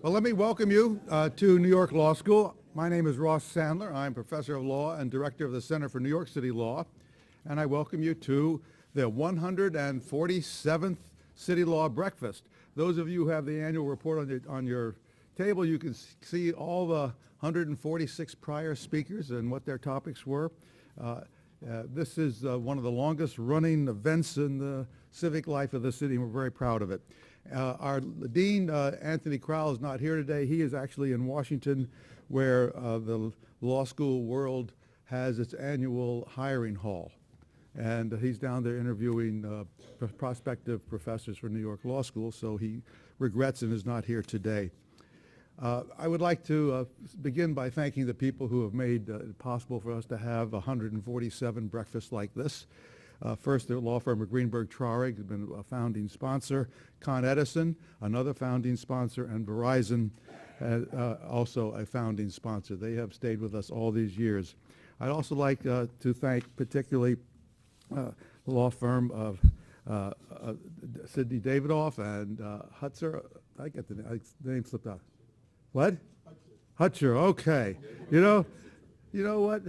Well, let me welcome you to New York Law School. My name is Ross Sandler. I'm professor of law and director of the Center for New York City Law. And I welcome you to the 147th City Law Breakfast. Those of you who have the annual report on your table, you can see all the 146 prior speakers and what their topics were. This is one of the longest running events in the civic life of the city, and we're very proud of it. Our Dean, Anthony Crowell, is not here today. He is actually in Washington, where the law school world has its annual hiring hall. And he's down there interviewing prospective professors for New York Law School, so he regrets and is not here today. I would like to begin by thanking the people who have made it possible for us to have 147 breakfasts like this. First, the law firm of Greenberg Traurig has been a founding sponsor. Con Edison, another founding sponsor, and Verizon, also a founding sponsor. They have stayed with us all these years. I'd also like to thank particularly the law firm of Sidney Davidoff and Hutzer. I get the name slipped out. What? Hutcher. Okay. You know what?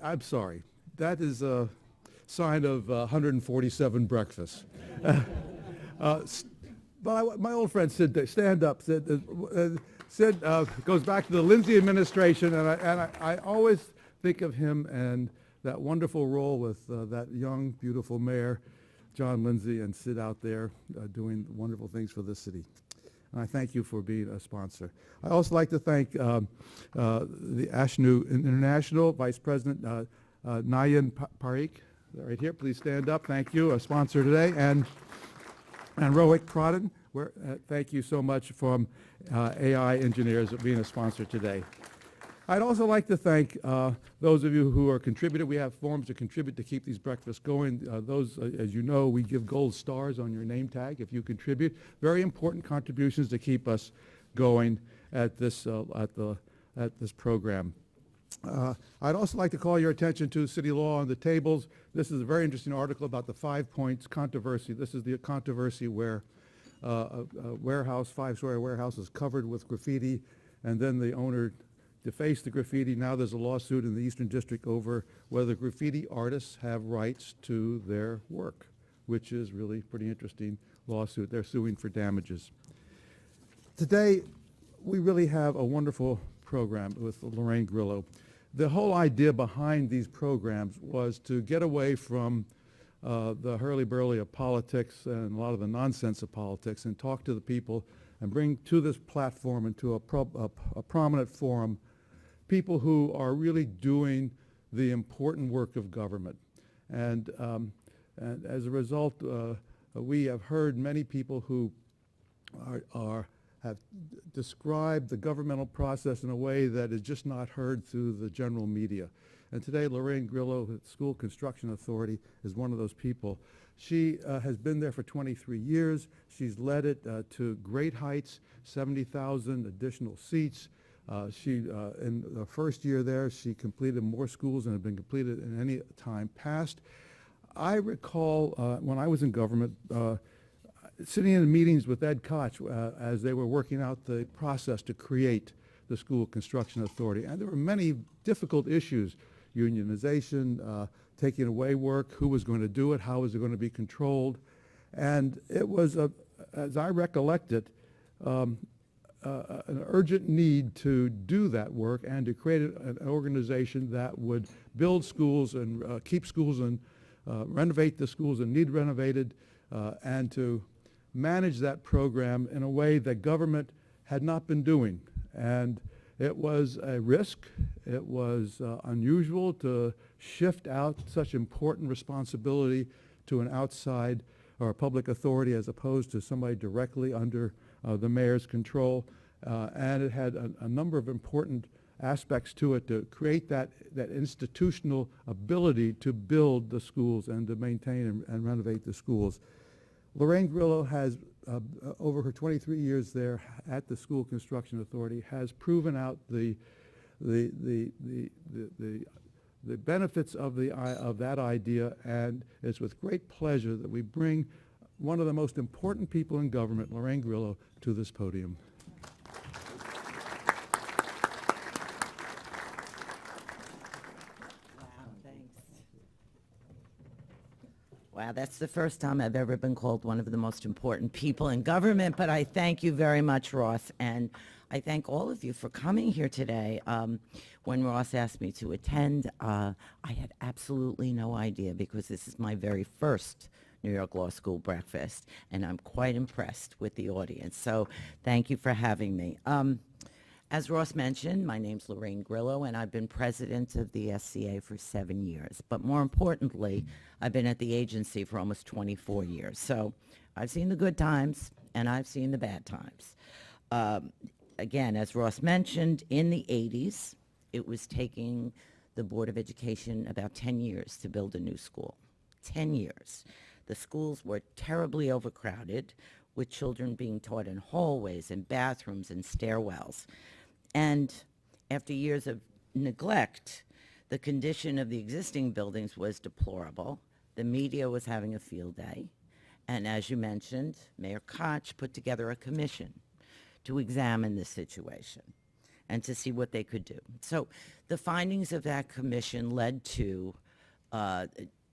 I'm sorry. That is a sign of 147 breakfasts. But my old friend Sid, stand up. Sid goes back to the Lindsay administration, and I always think of him and that wonderful role with that young, beautiful mayor, John Lindsay, and Sid out there doing wonderful things for this city. And I thank you for being a sponsor. I also like to thank the Ashnu International Vice President Nayan Parikh, right here. Please stand up. Thank you, a sponsor today. And Rohit Pradhan, thank you so much from AI Engineers for being a sponsor today. I'd also like to thank those of you who are contributed. We have forms to contribute to keep these breakfasts going. Those, as you know, we give gold stars on your name tag if you contribute. Very important contributions to keep us going at this program. I'd also like to call your attention to city law on the tables. This is a very interesting article about the 5 points controversy. This is the controversy where a warehouse, five-story warehouse, is covered with graffiti, and then the owner defaced the graffiti. Now there's a lawsuit in the Eastern District over whether graffiti artists have rights to their work, which is really pretty interesting lawsuit. They're suing for damages. Today, we really have a wonderful program with Lorraine Grillo. The whole idea behind these programs was to get away from the hurly-burly of politics and a lot of the nonsense of politics and talk to the people and bring to this platform and to a prominent forum people who are really doing the important work of government. And as a result, we have heard many people who have described the governmental process in a way that is just not heard through the general media. And today, Lorraine Grillo at School Construction Authority is one of those people. She has been there for 23 years. She's led it to great heights, 70,000 additional seats. In the first year there, she completed more schools than have been completed in any time past. I recall when I was in government, sitting in meetings with Ed Koch as they were working out the process to create the School Construction Authority. And there were many difficult issues: unionization, taking away work, who was going to do it, how was it going to be controlled. And it was, as I recollect it, an urgent need to do that work and to create an organization that would build schools and keep schools and renovate the schools that need renovated, and to manage that program in a way that government had not been doing. And it was a risk. It was unusual to shift out such important responsibility to an outside or a public authority as opposed to somebody directly under the mayor's control. And it had a number of important aspects to it to create that institutional ability to build the schools and to maintain and renovate the schools. Lorraine Grillo has, over her 23 years there at the School Construction Authority, has proven out the benefits of that idea, and it's with great pleasure that we bring one of the most important people in government, Lorraine Grillo, to this podium. Wow, that's the first time I've ever been called one of the most important people in government, but I thank you very much, Ross, and I thank all of you for coming here today. When Ross asked me to attend, I had absolutely no idea because this is my very first New York Law School breakfast, and I'm quite impressed with the audience. So thank you for having me. As Ross mentioned, my name's Lorraine Grillo, and I've been president of the SCA for 7 years. But more importantly, I've been at the agency for almost 24 years. So I've seen the good times, and I've seen the bad times. Again, as Ross mentioned, in the 80s, it was taking the Board of Education about 10 years to build a new school. 10 years. The schools were terribly overcrowded, with children being taught in hallways and bathrooms and stairwells. And after years of neglect, the condition of the existing buildings was deplorable. The media was having a field day. And as you mentioned, Mayor Koch put together a commission to examine the situation and to see what they could do. So the findings of that commission led to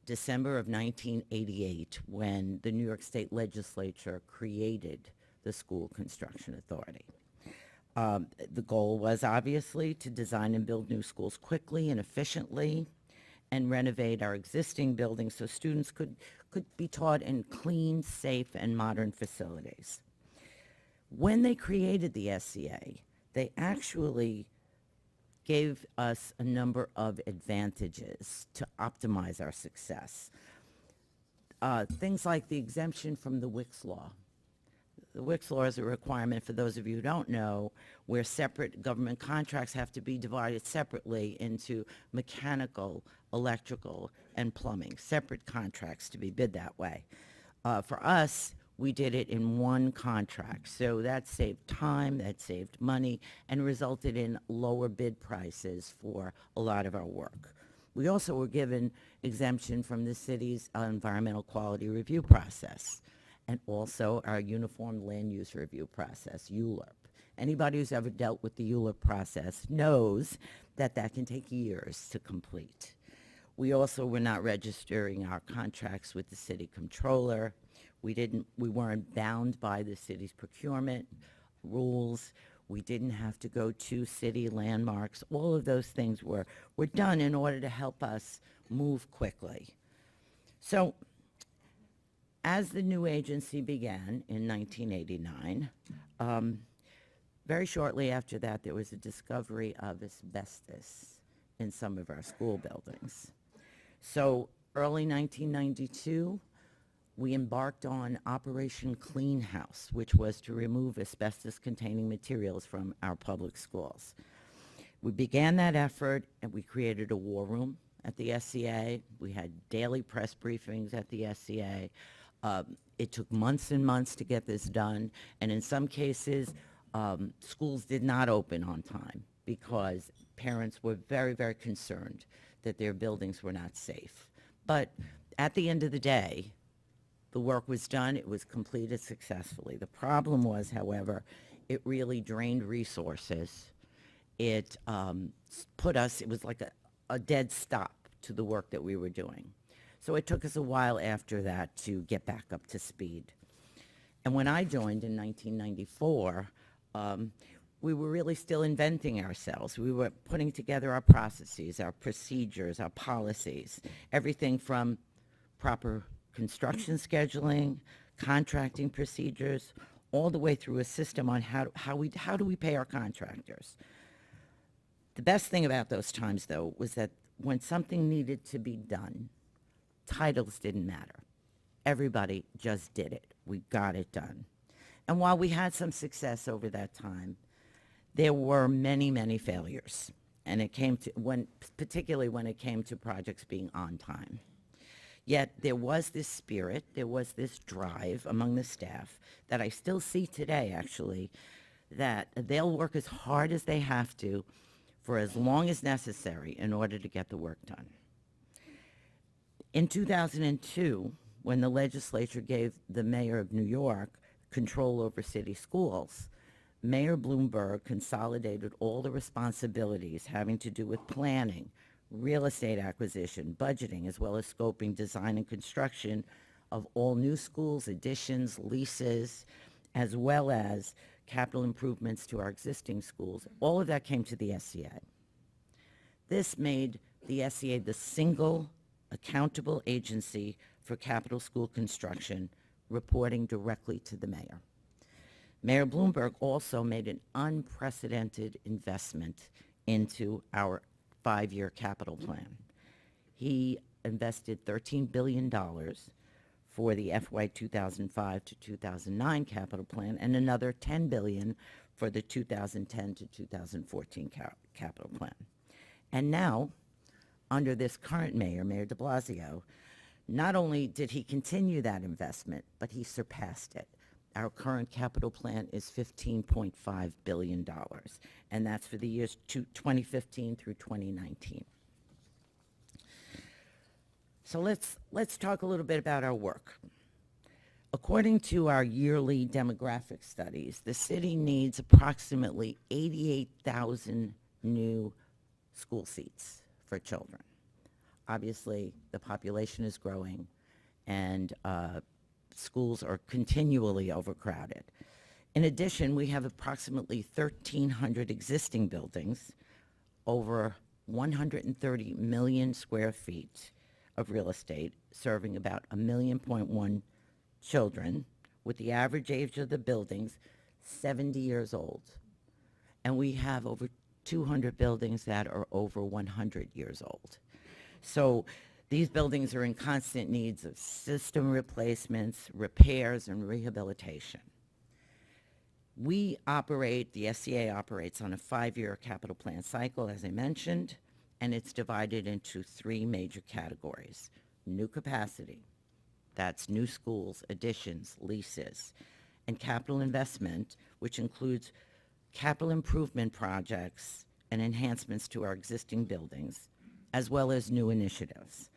December of 1988, when the New York State Legislature created the School Construction Authority. The goal was obviously to design and build new schools quickly and efficiently and renovate our existing buildings so students could be taught in clean, safe, and modern facilities. When they created the SCA, they actually gave us a number of advantages to optimize our success. Things like the exemption from the Wicks Law. The Wicks Law is a requirement, for those of you who don't know, where separate government contracts have to be divided separately into mechanical, electrical, and plumbing, separate contracts to be bid that way. For us, we did it in one contract, so that saved time, that saved money, and resulted in lower bid prices for a lot of our work. We also were given exemption from the city's environmental quality review process, and also our Uniform Land Use Review process, ULURP. Anybody who's ever dealt with the ULURP process knows that that can take years to complete. We also were not registering our contracts with the city controller. We weren't bound by the city's procurement rules. We didn't have to go to city landmarks. All of those things were done in order to help us move quickly. So as the new agency began in 1989, very shortly after that, there was a discovery of asbestos in some of our school buildings. So early 1992, we embarked on Operation Clean House, which was to remove asbestos-containing materials from our public schools. We began that effort, and we created a war room at the SCA. We had daily press briefings at the SCA. It took months and months to get this done, and in some cases, schools did not open on time because parents were very, very concerned that their buildings were not safe. But at the end of the day, the work was done. It was completed successfully. The problem was, however, it really drained resources. It it was like a dead stop to the work that we were doing. So it took us a while after that to get back up to speed. And when I joined in 1994, we were really still inventing ourselves. We were putting together our processes, our procedures, our policies, everything from proper construction scheduling, contracting procedures, all the way through a system on how do we pay our contractors. The best thing about those times, though, was that when something needed to be done, titles didn't matter. Everybody just did it. We got it done. And while we had some success over that time, there were many, many failures. And particularly when it came to projects being on time. Yet there was this spirit, there was this drive among the staff that I still see today, actually, that they'll work as hard as they have to for as long as necessary in order to get the work done. In 2002, when the legislature gave the mayor of New York control over city schools, Mayor Bloomberg consolidated all the responsibilities having to do with planning, real estate acquisition, budgeting, as well as scoping, design, and construction of all new schools, additions, leases, as well as capital improvements to our existing schools. All of that came to the SCA. This made the SCA the single accountable agency for capital school construction, reporting directly to the mayor. Mayor Bloomberg also made an unprecedented investment into our 5-year capital plan. He invested $13 billion for the FY 2005 to 2009 capital plan and another $10 billion for the 2010 to 2014 capital plan. And now, under this current mayor, Mayor de Blasio, not only did he continue that investment, but he surpassed it. Our current capital plan is $15.5 billion, and that's for the years 2015 through 2019. So let's talk a little bit about our work. According to our yearly demographic studies, the city needs approximately 88,000 new school seats for children. Obviously, the population is growing, and schools are continually overcrowded. In addition, we have approximately 1,300 existing buildings, over 130 million square feet of real estate, serving about 1.1 million children, with the average age of the buildings 70 years old. And we have over 200 buildings that are over 100 years old. So these buildings are in constant needs of system replacements, repairs, and rehabilitation. We operate, the SCA operates on a 5-year capital plan cycle, as I mentioned, and it's divided into 3 major categories. New capacity, that's new schools, additions, leases, and capital investment, which includes capital improvement projects and enhancements to our existing buildings, as well as new initiatives.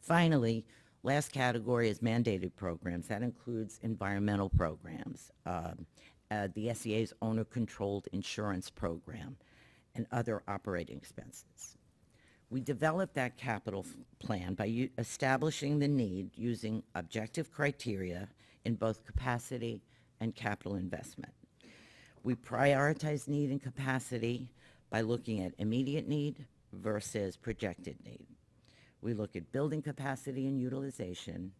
Finally, last category is mandated programs. That includes environmental programs, the SCA's owner-controlled insurance program, and other operating expenses. We developed that capital plan by establishing the need using objective criteria in both capacity and capital investment. We prioritize need and capacity by looking at immediate need versus projected need. We look at building capacity and utilization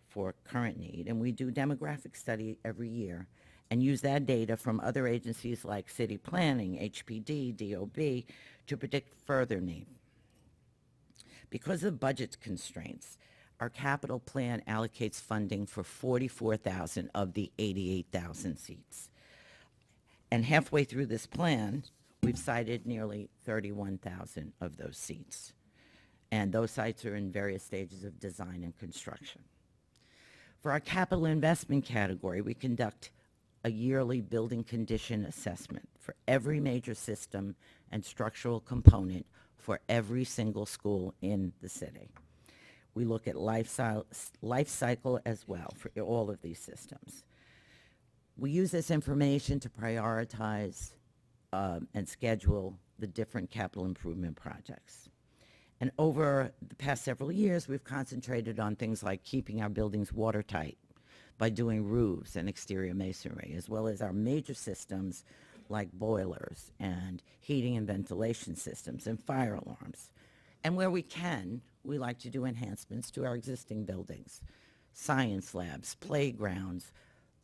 for current need, and we do demographic study every year and use that data from other agencies like city planning, HPD, DOB, to predict further need. Because of budget constraints, our capital plan allocates funding for 44,000 of the 88,000 seats. And halfway through this plan, we've cited nearly 31,000 of those seats. And those sites are in various stages of design and construction. For our capital investment category, we conduct a yearly building condition assessment for every major system and structural component for every single school in the city. We look at life cycle as well for all of these systems. We use this information to prioritize and schedule the different capital improvement projects. And over the past several years, we've concentrated on things like keeping our buildings watertight by doing roofs and exterior masonry, as well as our major systems like boilers and heating and ventilation systems and fire alarms. And where we can, we like to do enhancements to our existing buildings, science labs, playgrounds,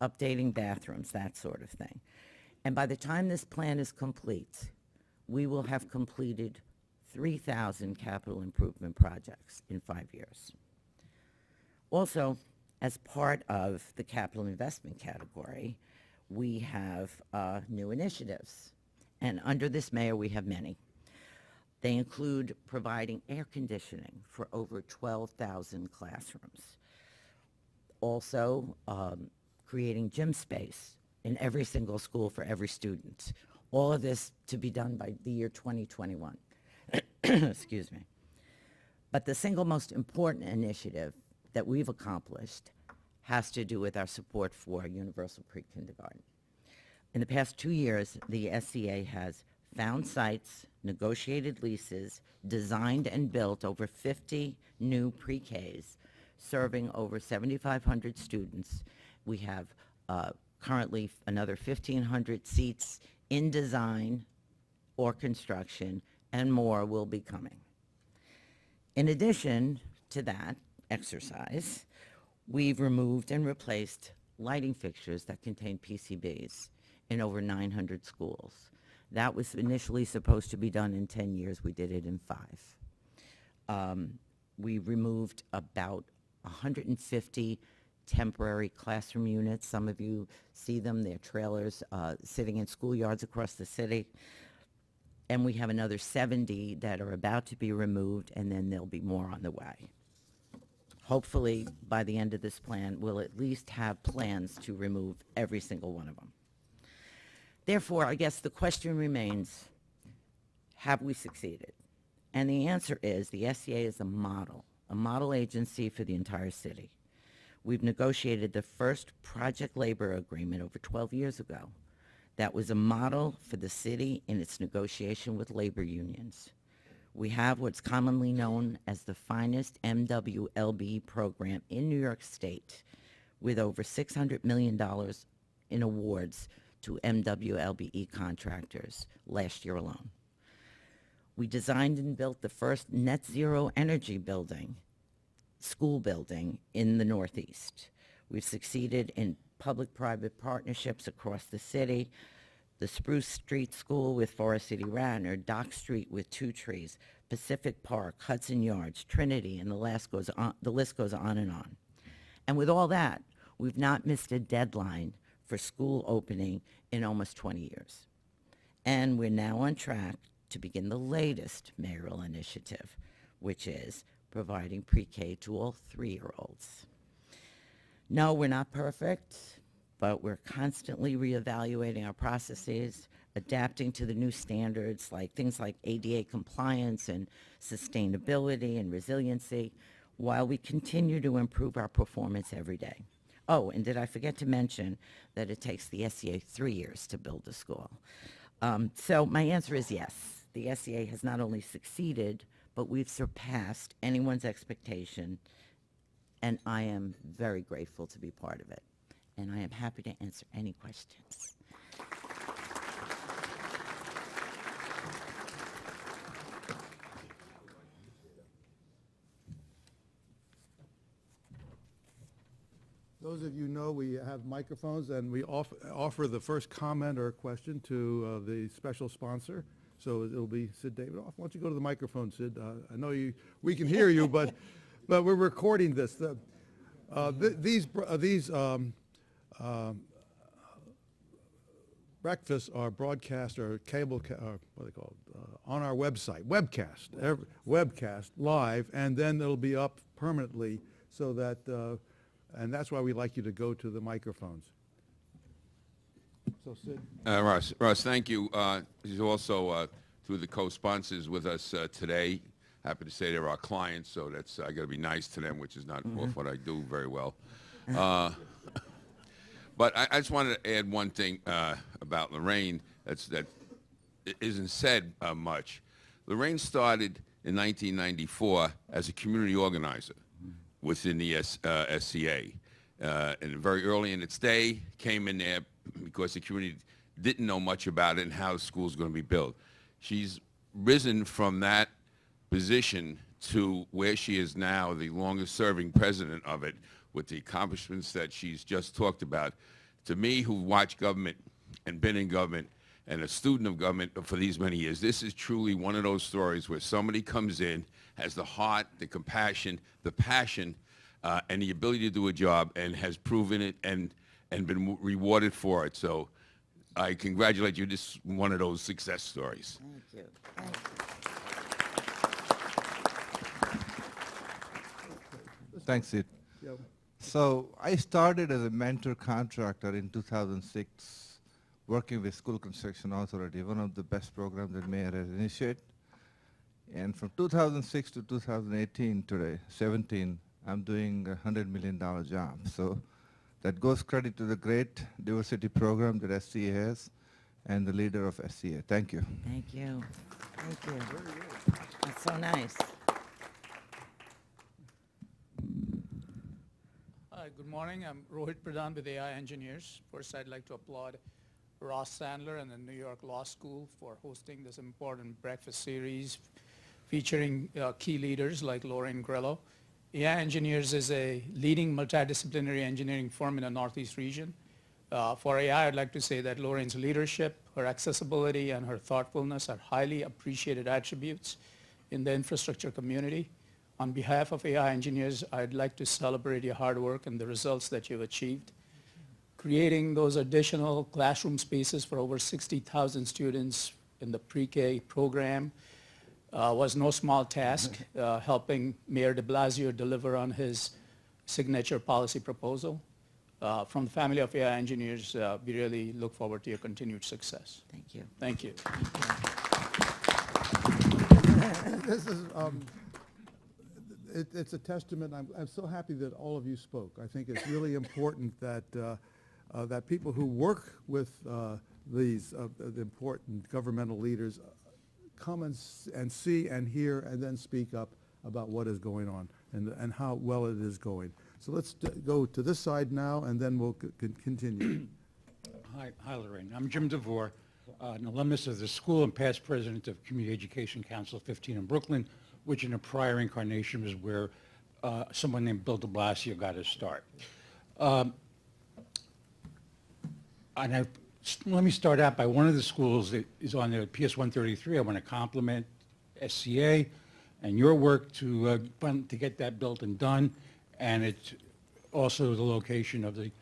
updating bathrooms, that sort of thing. And by the time this plan is complete, we will have completed 3,000 capital improvement projects in 5 years. Also, as part of the capital investment category, we have new initiatives. And under this mayor, we have many. They include providing air conditioning for over 12,000 classrooms. Also, creating gym space in every single school for every student. All of this to be done by the year 2021. Excuse me. But the single most important initiative that we've accomplished has to do with our support for universal pre-kindergarten. In the past 2 years, the SCA has found sites, negotiated leases, designed and built over 50 new pre-Ks serving over 7,500 students. We have currently another 1,500 seats in design or construction, and more will be coming. In addition to that exercise, we've removed and replaced lighting fixtures that contain PCBs in over 900 schools. That was initially supposed to be done in 10 years. We did it in 5. We removed about 150 temporary classroom units. Some of you see them. They're trailers sitting in schoolyards across the city. And we have another 70 that are about to be removed, and then there'll be more on the way. Hopefully, by the end of this plan, we'll at least have plans to remove every single one of them. Therefore, I guess the question remains, have we succeeded? And the answer is the SCA is a model agency for the entire city. We've negotiated the first project labor agreement over 12 years ago. That was a model for the city in its negotiation with labor unions. We have what's commonly known as the finest MWLB program in New York State, with over $600 million in awards to MWLBE contractors last year alone. We designed and built the first net zero energy building, school building in the Northeast. We've succeeded in public-private partnerships across the city, the Spruce Street School with Forest City Radnor, Dock Street with Two Trees, Pacific Park, Hudson Yards, Trinity, and the list goes on and on. And with all that, we've not missed a deadline for school opening in almost 20 years. And we're now on track to begin the latest mayoral initiative, which is providing pre-K to all 3-year-olds. No, we're not perfect, but we're constantly reevaluating our processes, adapting to the new standards, like things like ADA compliance and sustainability and resiliency, while we continue to improve our performance every day. Oh, and did I forget to mention that it takes the SCA 3 years to build a school? So my answer is yes. The SCA has not only succeeded, but we've surpassed anyone's expectation, and I am very grateful to be part of it. And I am happy to answer any questions. Those of you know we have microphones, and we offer the first comment or question to the special sponsor. So it'll be Sid Davidoff. Why don't you go to the microphone, Sid? I know we can hear you, but we're recording this. These breakfasts are broadcast or cable, what are they called, on our website, webcast live, and then it'll be up permanently so that, and that's why we like you to go to the microphones. So Sid. Ross, thank you. He's also two of the co-sponsors with us today. Happy to say they're our clients, so that's I got to be nice to them, which is not what I do very well. But I just wanted to add one thing about Lorraine that isn't said much. Lorraine started in 1994 as a community organizer within the SCA. And very early in its day, came in there because the community didn't know much about it and how the school's going to be built. She's risen from that position to where she is now, the longest-serving president of it, with the accomplishments that she's just talked about. To me, who watched government and been in government and a student of government for these many years, this is truly one of those stories where somebody comes in, has the heart, the compassion, the passion, and the ability to do a job, and has proven it and been rewarded for it. So I congratulate you. This is one of those success stories. Thank you. Thank you. Thanks, Sid. Yeah. So I started as a mentor contractor in 2006, working with School Construction Authority, one of the best programs that Mayor has initiated. And from 2006 to 2018 today, 17, I'm doing a $100 million job. So that goes credit to the great diversity program that SCA has and the leader of SCA. Thank you. Thank you. Thank you. That's so nice. Good morning. I'm Rohit Pradhan with AI Engineers. First, I'd like to applaud Ross Sandler and the New York Law School for hosting this important breakfast series featuring key leaders like Lorraine Grello. AI Engineers is a leading multidisciplinary engineering firm in the Northeast region. For AI, I'd like to say that Lorraine's leadership, her accessibility, and her thoughtfulness are highly appreciated attributes in the infrastructure community. On behalf of AI Engineers, I'd like to celebrate your hard work and the results that you've achieved. Creating those additional classroom spaces for over 60,000 students in the pre-K program was no small task, helping Mayor de Blasio deliver on his signature policy proposal. From the family of AI Engineers, we really look forward to your continued success. Thank you. Thank you. This is, it's a testament. I'm so happy that all of you spoke. I think it's really important that that people who work with these the important governmental leaders come and see and hear and then speak up about what is going on and how well it is going. So let's go to this side now, and then we'll continue. Hi, Lorraine. I'm Jim DeVore, an alumnus of the school and past president of Community Education Council 15 in Brooklyn, which in a prior incarnation was where someone named Bill de Blasio got his start. Let me start out by one of the schools that is on the PS 133. I want to compliment SCA and your work to get that built and done, and it's also the location of the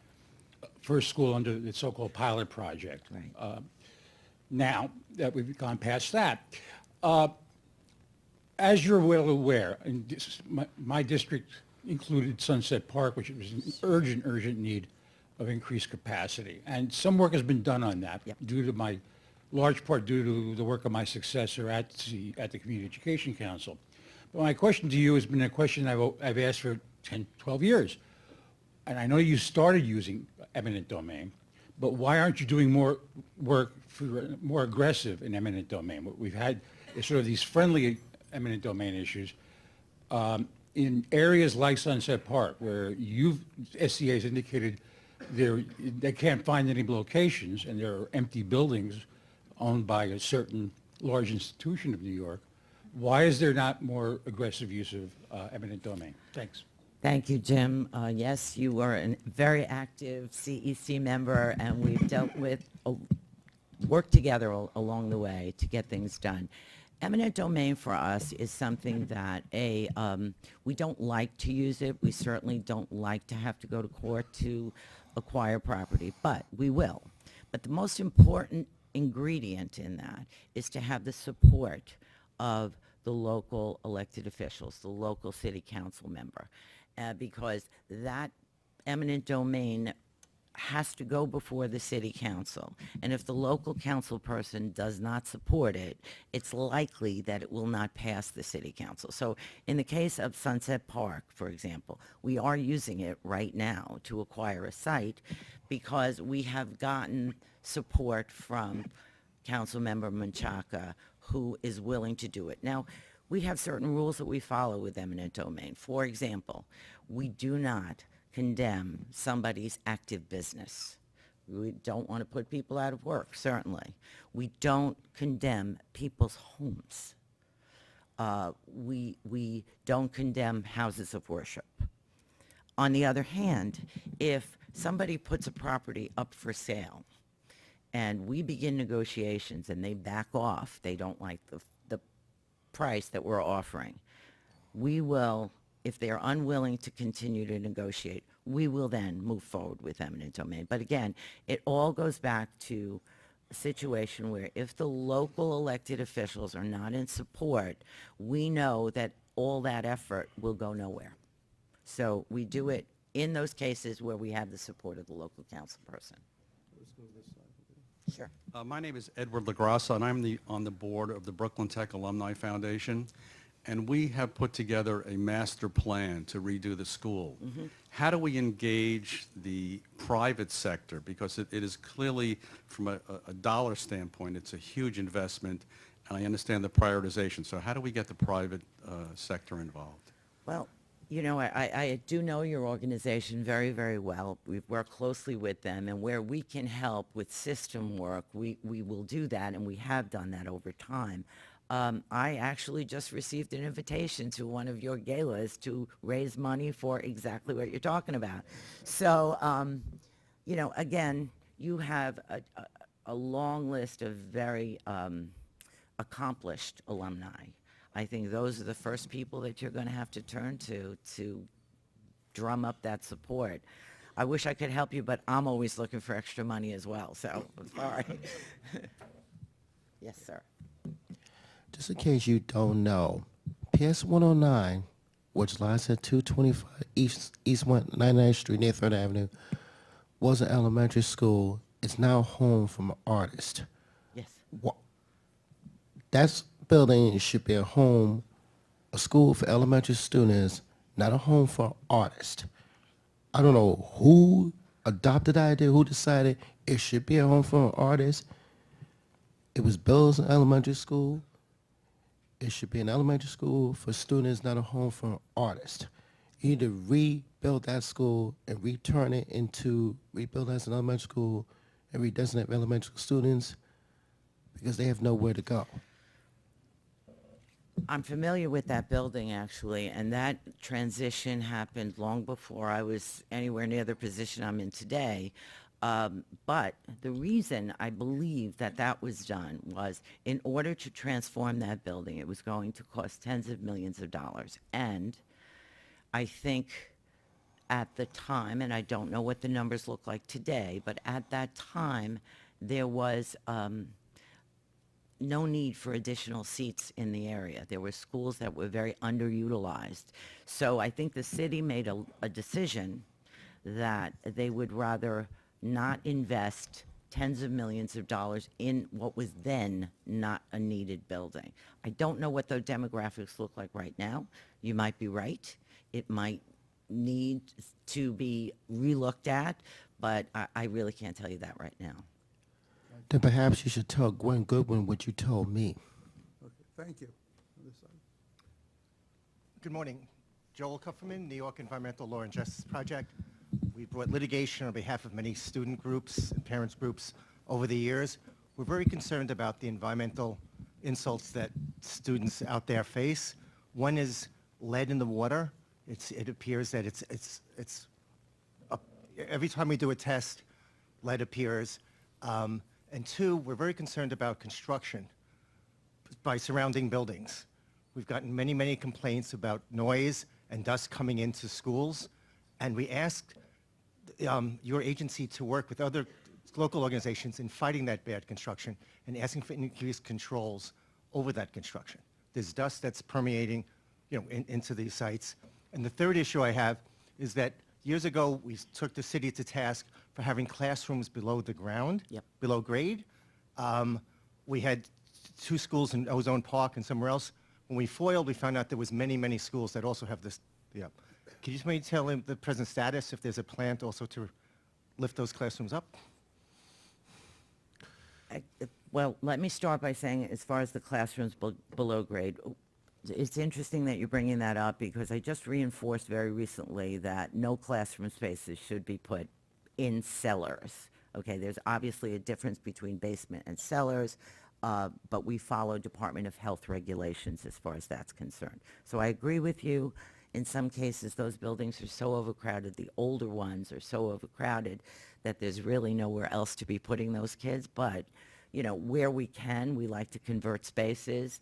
first school under the so-called pilot project. Right. Now that we've gone past that, as you're well aware, and my district included Sunset Park, which was an urgent need of increased capacity. And some work has been done on that due to large part due to the work of my successor at the Community Education Council. But my question to you has been a question I've asked for 10, 12 years. And I know you started using eminent domain, but why aren't you doing more work for more aggressive in eminent domain? What we've had is sort of these friendly eminent domain issues in areas like Sunset Park, where SCA has indicated they can't find any locations, and there are empty buildings owned by a certain large institution of New York. Why is there not more aggressive use of eminent domain? Thanks. Thank you, Jim. Yes, you were a very active CEC member, and we've dealt with, worked together along the way to get things done. Eminent domain for us is something that we don't like to use it. We certainly don't like to have to go to court to acquire property, but we will. But the most important ingredient in that is to have the support of the local elected officials, the local city council member, because that eminent domain has to go before the city council. And if the local council person does not support it, it's likely that it will not pass the city council. So in the case of Sunset Park, for example, we are using it right now to acquire a site because we have gotten support from Councilmember Menchaca, who is willing to do it. Now, we have certain rules that we follow with eminent domain. For example, we do not condemn somebody's active business. We don't want to put people out of work, certainly. We don't condemn people's homes. We don't condemn houses of worship. On the other hand, if somebody puts a property up for sale and we begin negotiations and they back off, they don't like the price that we're offering, we will, if they are unwilling to continue to negotiate, we will then move forward with eminent domain. But again, it all goes back to a situation where if the local elected officials are not in support, we know that all that effort will go nowhere. So we do it in those cases where we have the support of the local council person. Sure. My name is Edward LaGrassa, and I'm on the board of the Brooklyn Tech Alumni Foundation, and we have put together a master plan to redo the school. Mm-hmm. How do we engage the private sector? Because it is clearly, from a dollar standpoint, it's a huge investment, and I understand the prioritization. So how do we get the private sector involved? Well, You know, I do know your organization very, very well. We've worked closely with them, and where we can help with system work, we will do that, and we have done that over time. I actually just received an invitation to one of your galas to raise money for exactly what you're talking about. So, you know, again, you have a long list of very accomplished alumni. I think those are the first people that you're going to have to turn to drum up that support. I wish I could help you, but I'm always looking for extra money as well, so I'm sorry. Yes, sir. Just in case you don't know, PS 109, which lies at 225 East 99th Street near 3rd Avenue, was an elementary school. It's now home from an artist. Yes. That building should be a home, a school for elementary students, not a home for artists. I don't know who adopted the idea, who decided it should be a home for an artist. It was built as an elementary school. It should be an elementary school for students, not a home for an artist. You need to rebuild that school and rebuild as an elementary school and redesignate elementary school students because they have nowhere to go. I'm familiar with that building, actually, and that transition happened long before I was anywhere near the position I'm in today. But the reason I believe that that was done was in order to transform that building, it was going to cost tens of millions of dollars. And I think at the time, and I don't know what the numbers look like today, but at that time, there was no need for additional seats in the area. There were schools that were very underutilized. So I think the city made a decision that they would rather not invest tens of millions of dollars in what was then not a needed building. I don't know what those demographics look like right now. You might be right. It might need to be relooked at, but I really can't tell you that right now. Then perhaps you should tell Gwen Goodwin what you told me. Okay, thank you. On this side. Good morning. Joel Kupferman, New York Environmental Law and Justice Project. We brought litigation on behalf of many student groups and parents groups over the years. We're very concerned about the environmental insults that students out there face. One is lead in the water. It appears that every time we do a test, lead appears. And two, we're very concerned about construction by surrounding buildings. We've gotten many, many complaints about noise and dust coming into schools, and we asked your agency to work with other local organizations in fighting that bad construction and asking for increased controls over that construction. There's dust that's permeating, into these sites. And the third issue I have is that years ago, we took the city to task for having classrooms below the ground, below grade. We had 2 schools in Ozone Park and somewhere else. When we foiled, we found out there was many, many schools that also have this. Could you just maybe tell him the present status, if there's a plan also to lift those classrooms up? Well, let me start by saying, as far as the classrooms below grade, it's interesting that you're bringing that up because I just reinforced very recently that no classroom spaces should be put in cellars. Okay, there's obviously a difference between basement and cellars, but we follow Department of Health regulations as far as that's concerned. So I agree with you. In some cases, those buildings are so overcrowded, the older ones are so overcrowded that there's really nowhere else to be putting those kids. But, where we can, we like to convert spaces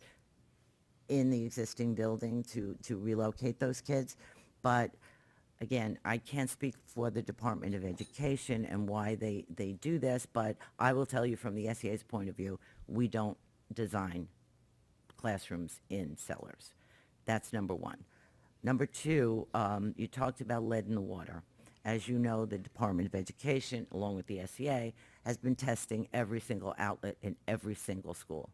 in the existing building to relocate those kids. But again, I can't speak for the Department of Education and why they do this, but I will tell you from the SEA's point of view, we don't design classrooms in cellars. That's number one. Number two, you talked about lead in the water. As you know, the Department of Education, along with the SEA, has been testing every single outlet in every single school.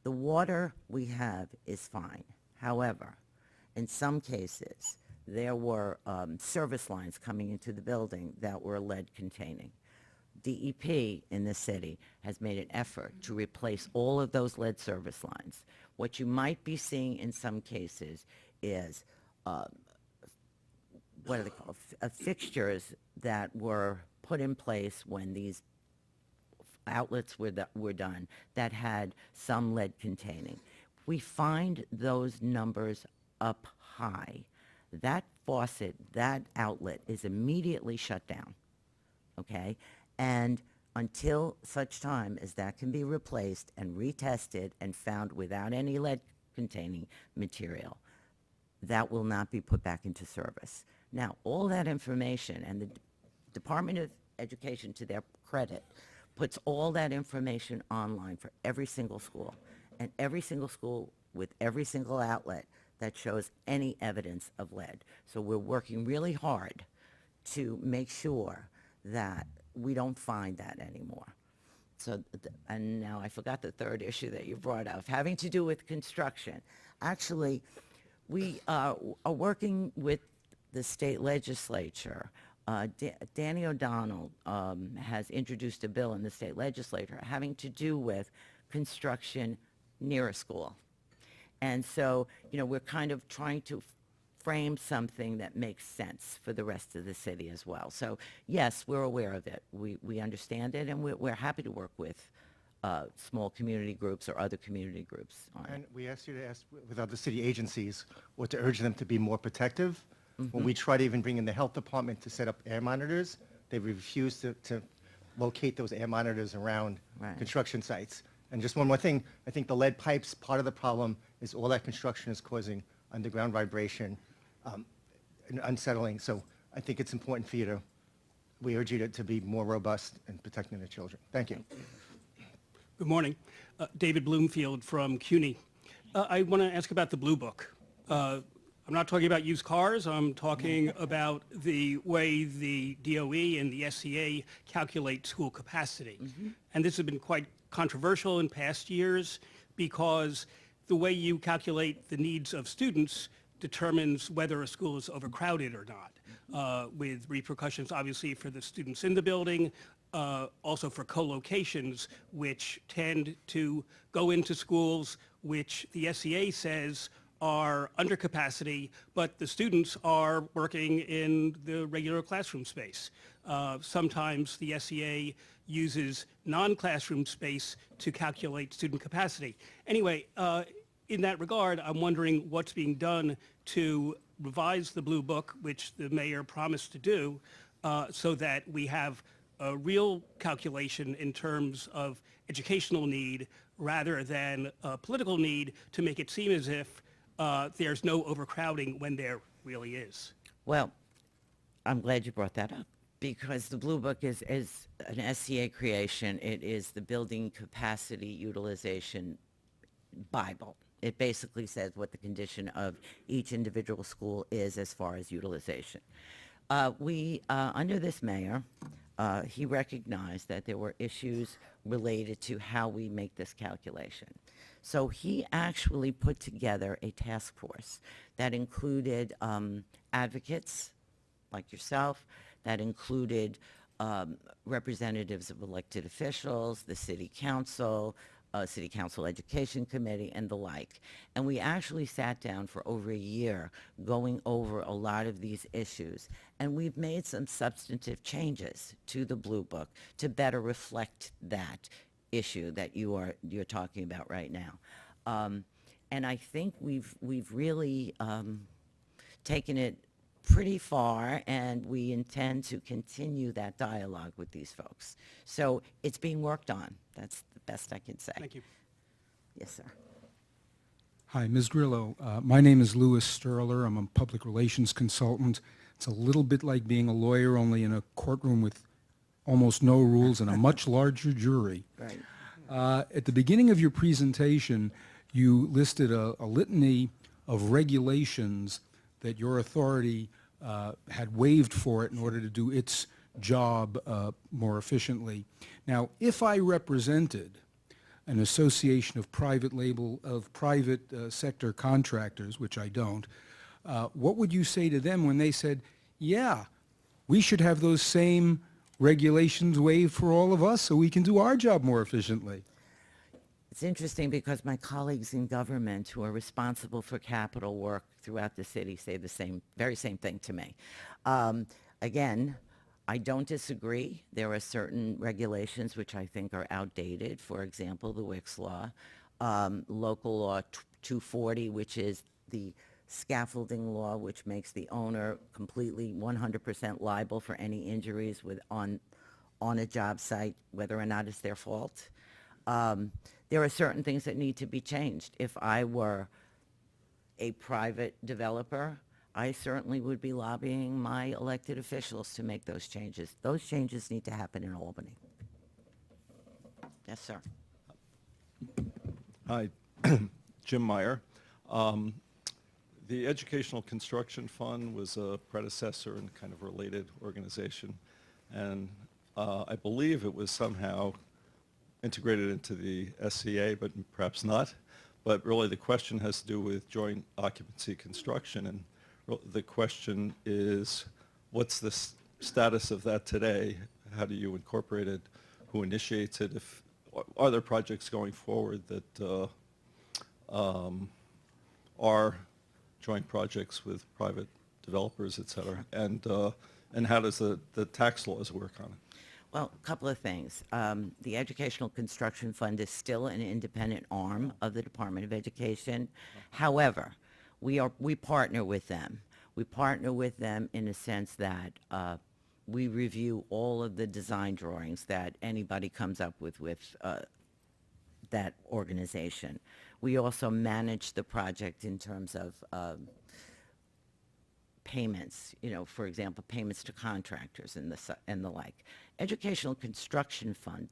The water we have is fine. However, in some cases, there were service lines coming into the building that were lead containing. DEP in the city has made an effort to replace all of those lead service lines. What you might be seeing in some cases is what are they called, fixtures that were put in place when these outlets were done that had some lead containing. We find those numbers up high. That faucet, that outlet is immediately shut down, okay? And until such time as that can be replaced and retested and found without any lead containing material, that will not be put back into service. Now, all that information, and the Department of Education, to their credit, puts all that information online for every single school, and every single school with every single outlet that shows any evidence of lead. So we're working really hard to make sure that we don't find that anymore. So, and now I forgot the third issue that you brought up, having to do with construction. Actually, we are working with the state legislature. Danny O'Donnell has introduced a bill in the state legislature having to do with construction near a school. And so, we're kind of trying to frame something that makes sense for the rest of the city as well. So, yes, we're aware of it. We understand it, and we're happy to work with small community groups or other community groups on it. And we asked you to ask with other city agencies or to urge them to be more protective. When we try to even bring in the health department to set up air monitors, they refuse to locate those air monitors around Right. construction sites. And just one more thing, I think the lead pipes, part of the problem is all that construction is causing underground vibration and unsettling. So I think it's important for you to, we urge you to be more robust in protecting the children. Thank you. Good morning. David Bloomfield from CUNY. I want to ask about the Blue Book. I'm not talking about used cars. I'm talking about the way the DOE and the SCA calculate school capacity. And this has been quite controversial in past years because the way you calculate the needs of students determines whether a school is overcrowded or not, with repercussions obviously for the students in the building, also for co-locations, which tend to go into schools which the SCA says are under capacity, but the students are working in the regular classroom space. Sometimes the SCA uses non-classroom space to calculate student capacity. Anyway, in that regard, I'm wondering what's being done to revise the Blue Book, which the mayor promised to do, so that we have a real calculation in terms of educational need rather than a political need to make it seem as if there's no overcrowding when there really is. Well, I'm glad you brought that up because the Blue Book is an SCA creation. It is the Building Capacity Utilization Bible. It basically says what the condition of each individual school is as far as utilization. Under this mayor, he recognized that there were issues related to how we make this calculation. So he actually put together a task force that included advocates like yourself, that included representatives of elected officials, the City Council Education Committee, and the like. And we actually sat down for over a year going over a lot of these issues. And we've made some substantive changes to the Blue Book to better reflect that issue that you're talking about right now. And I think we've really taken it pretty far, and we intend to continue that dialogue with these folks. So it's being worked on. That's the best I can say. Thank you. Yes, sir. Hi, Ms. Grillo. My name is Louis Sterler. I'm a public relations consultant. It's a little bit like being a lawyer, only in a courtroom with almost no rules and a much larger jury. Right. At the beginning of your presentation, you listed a litany of regulations that your authority had waived for it in order to do its job more efficiently. Now, if I represented an association of private sector contractors, which I don't, what would you say to them when they said, yeah, we should have those same regulations waived for all of us so we can do our job more efficiently? It's interesting because my colleagues in government who are responsible for capital work throughout the city say the very same thing to me. Again, I don't disagree. There are certain regulations which I think are outdated. For example, the Wicks Law, Local Law 240, which is the scaffolding law, which makes the owner completely 100% liable for any injuries on a job site, whether or not it's their fault. There are certain things that need to be changed. If I were a private developer, I certainly would be lobbying my elected officials to make those changes. Those changes need to happen in Albany. Yes, sir. Hi, Jim Meyer. The Educational Construction Fund was a predecessor and kind of related organization, and I believe it was somehow integrated into the SCA, but perhaps not. But really the question has to do with joint occupancy construction, and the question is, what's the status of that today? How do you incorporate it? Who initiates it? Are there projects going forward that are joint projects with private developers, et cetera? And how does the tax laws work on it? Well, a couple of things. The Educational Construction Fund is still an independent arm of the Department of Education. However, we partner with them. We partner with them in a sense that we review all of the design drawings that anybody comes up with that organization. We also manage the project in terms of payments, for example, payments to contractors and the like. Educational Construction Fund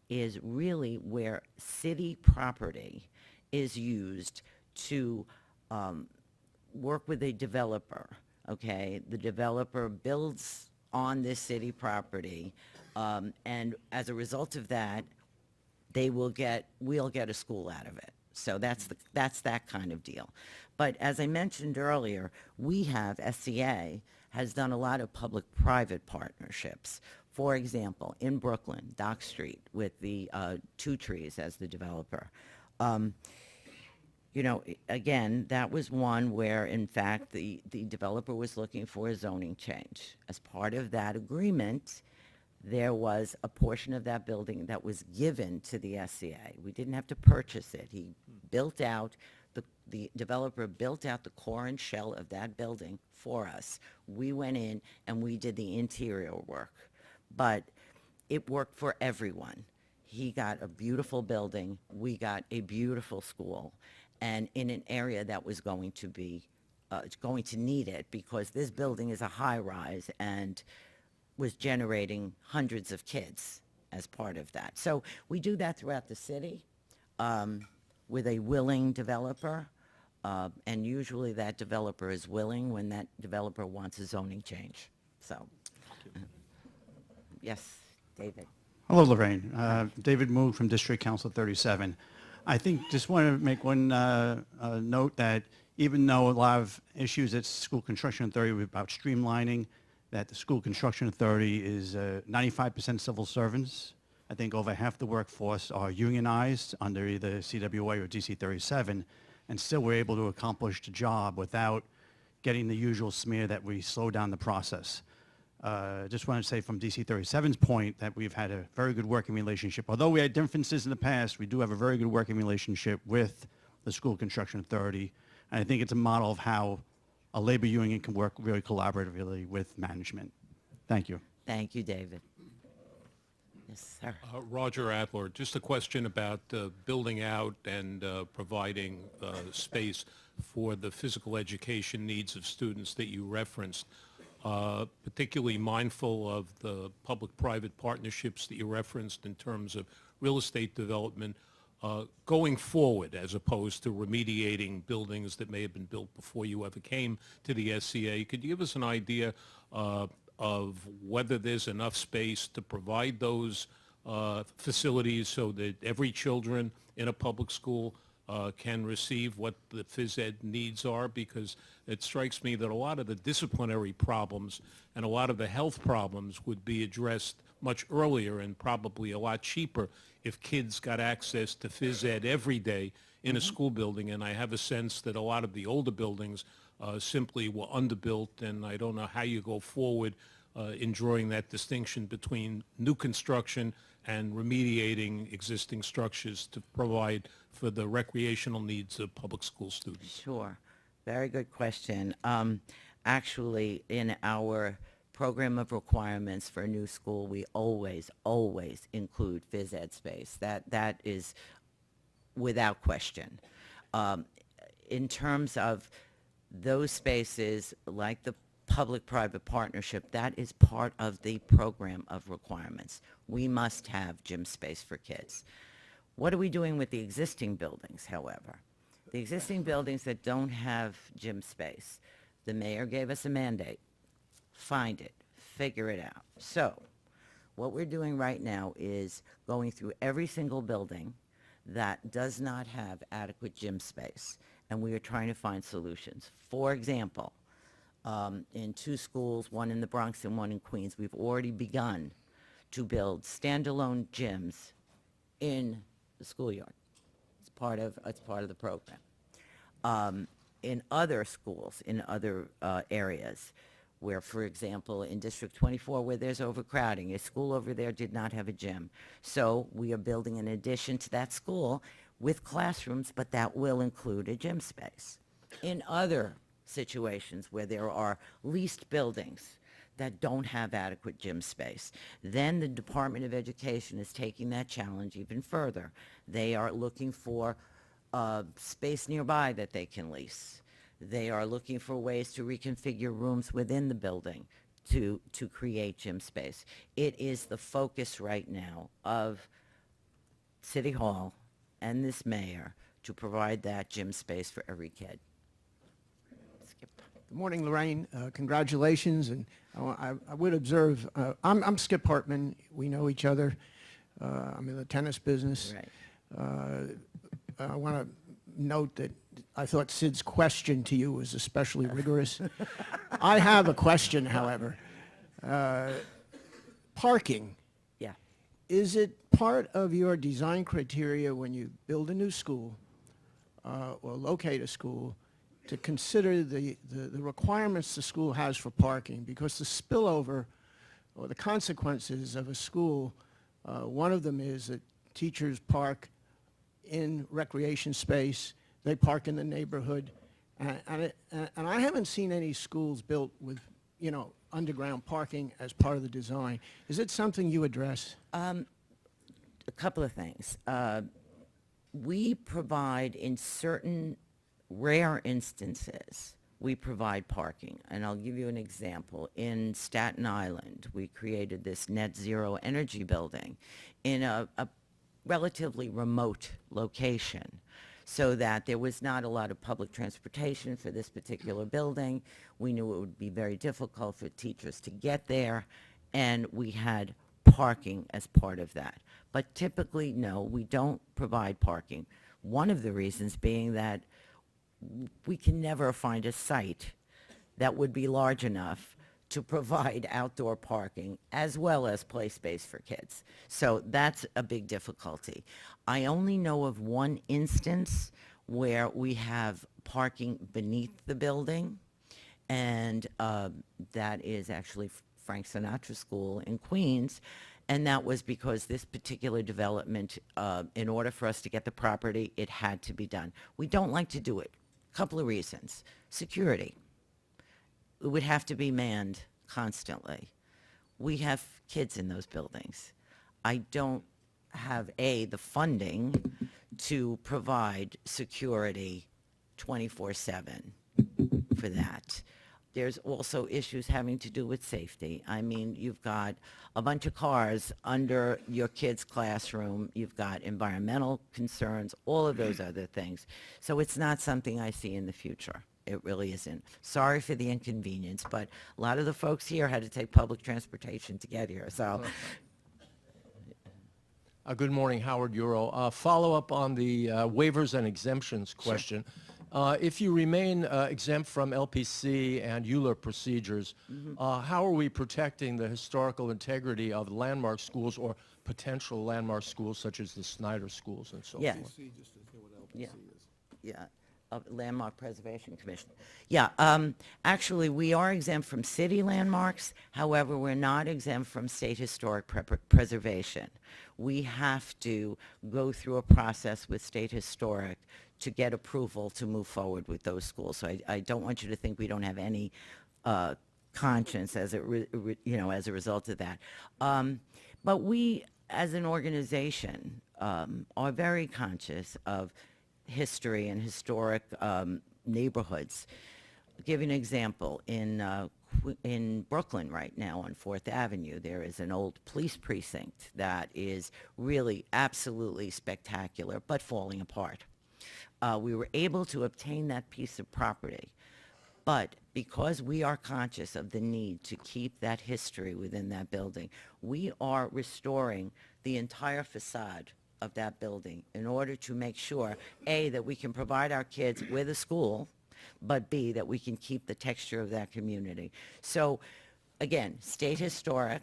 is really where city property is used to work with a developer, okay? The developer builds on this city property, and as a result of that, we'll get a school out of it. So that's that kind of deal. But as I mentioned earlier, SCA has done a lot of public-private partnerships. For example, in Brooklyn, Dock Street, with the Two Trees as the developer. Again, that was one where, in fact, the developer was looking for a zoning change. As part of that agreement, there was a portion of that building that was given to the SCA. We didn't have to purchase it. He built out, the developer built out the core and shell of that building for us. We went in and we did the interior work. But it worked for everyone. He got a beautiful building. We got a beautiful school. And in an area that was going to need it, because this building is a high-rise and was generating hundreds of kids as part of that. So we do that throughout the city with a willing developer, and usually that developer is willing when that developer wants a zoning change. So, yes, David. Hello, Lorraine. David Moog from District Council 37. I think just want to make one note that even though a lot of issues at School Construction Authority were about streamlining, that the School Construction Authority is 95% civil servants. I think over half the workforce are unionized under either CWA or DC 37, and still we're able to accomplish the job without getting the usual smear that we slow down the process. Just want to say from DC 37's point that we've had a very good working relationship. Although we had differences in the past, we do have a very good working relationship with the School Construction Authority. And I think it's a model of how a labor union can work really collaboratively with management. Thank you. Thank you, David. Yes, sir. Roger Adler, just a question about building out and providing space for the physical education needs of students that you referenced. Particularly mindful of the public-private partnerships that you referenced in terms of real estate development going forward, as opposed to remediating buildings that may have been built before you ever came to the SCA. Could you give us an idea of whether there's enough space to provide those facilities so that every children in a public school can receive what the phys ed needs are? Because it strikes me that a lot of the disciplinary problems and a lot of the health problems would be addressed much earlier and probably a lot cheaper if kids got access to phys ed every day in a school building. And I have a sense that a lot of the older buildings simply were underbuilt, and I don't know how you go forward in drawing that distinction between new construction and remediating existing structures to provide for the recreational needs of public school students. Sure. Very good question. Actually, in our program of requirements for a new school, we always include phys ed space. That is without question. In terms of those spaces, like the public-private partnership, that is part of the program of requirements. We must have gym space for kids. What are we doing with the existing buildings, however? The existing buildings that don't have gym space, the mayor gave us a mandate. Find it, figure it out. So what we're doing right now is going through every single building that does not have adequate gym space, and we are trying to find solutions. For example, in 2 schools, one in the Bronx and one in Queens, we've already begun to build standalone gyms in the schoolyard. It's part of the program. In other schools, in other areas, where, for example, in District 24, where there's overcrowding, a school over there did not have a gym. So we are building an addition to that school with classrooms, but that will include a gym space. In other situations where there are leased buildings that don't have adequate gym space, then the Department of Education is taking that challenge even further. They are looking for space nearby that they can lease. They are looking for ways to reconfigure rooms within the building to create gym space. It is the focus right now of City Hall and this mayor to provide that gym space for every kid. Skip. Good morning, Lorraine. Congratulations. And I would observe, I'm Skip Hartman. We know each other. I'm in the tennis business. Right. I want to note that I thought Sid's question to you was especially rigorous. I have a question, however. Parking. Yeah. Is it part of your design criteria when you build a new school or locate a school to consider the requirements the school has for parking? Because the spillover or the consequences of a school, one of them is that teachers park in recreation space, they park in the neighborhood, and I haven't seen any schools built with, underground parking as part of the design. Is it something you address? A couple of things. We provide, in certain rare instances, we provide parking. And I'll give you an example. In Staten Island, we created this net zero energy building in a relatively remote location, so that there was not a lot of public transportation for this particular building. We knew it would be very difficult for teachers to get there, and we had parking as part of that. But typically, no, we don't provide parking. One of the reasons being that we can never find a site that would be large enough to provide outdoor parking as well as play space for kids. So that's a big difficulty. I only know of one instance where we have parking beneath the building, and that is actually Frank Sinatra School in Queens, and that was because this particular development, in order for us to get the property, it had to be done. We don't like to do it. A couple of reasons. Security. It would have to be manned constantly. We have kids in those buildings. I don't have, the funding to provide security 24/7 for that. There's also issues having to do with safety. I mean, you've got a bunch of cars under your kid's classroom. You've got environmental concerns, all of those other things. So it's not something I see in the future. It really isn't. Sorry for the inconvenience, but a lot of the folks here had to take public transportation to get here, so. Good morning, Howard Euro. Follow up on the waivers and exemptions question. If you remain exempt from LPC and ULURP procedures, how are we protecting the historical integrity of landmark schools or potential landmark schools such as the Snyder schools and so Yeah. forth? Yeah. Yeah, Landmark Preservation Commission. Yeah, actually, we are exempt from city landmarks. However, we're not exempt from state historic preservation. We have to go through a process with state historic to get approval to move forward with those schools. So I don't want you to think we don't have any conscience as as a result of that. But we, as an organization, are very conscious of history and historic neighborhoods. I'll give you an example. In Brooklyn right now on 4th Avenue, there is an old police precinct that is really absolutely spectacular, but falling apart. We were able to obtain that piece of property, but because we are conscious of the need to keep that history within that building, we are restoring the entire facade of that building in order to make sure, A, that we can provide our kids with a school, but B, that we can keep the texture of that community. So, again, state historic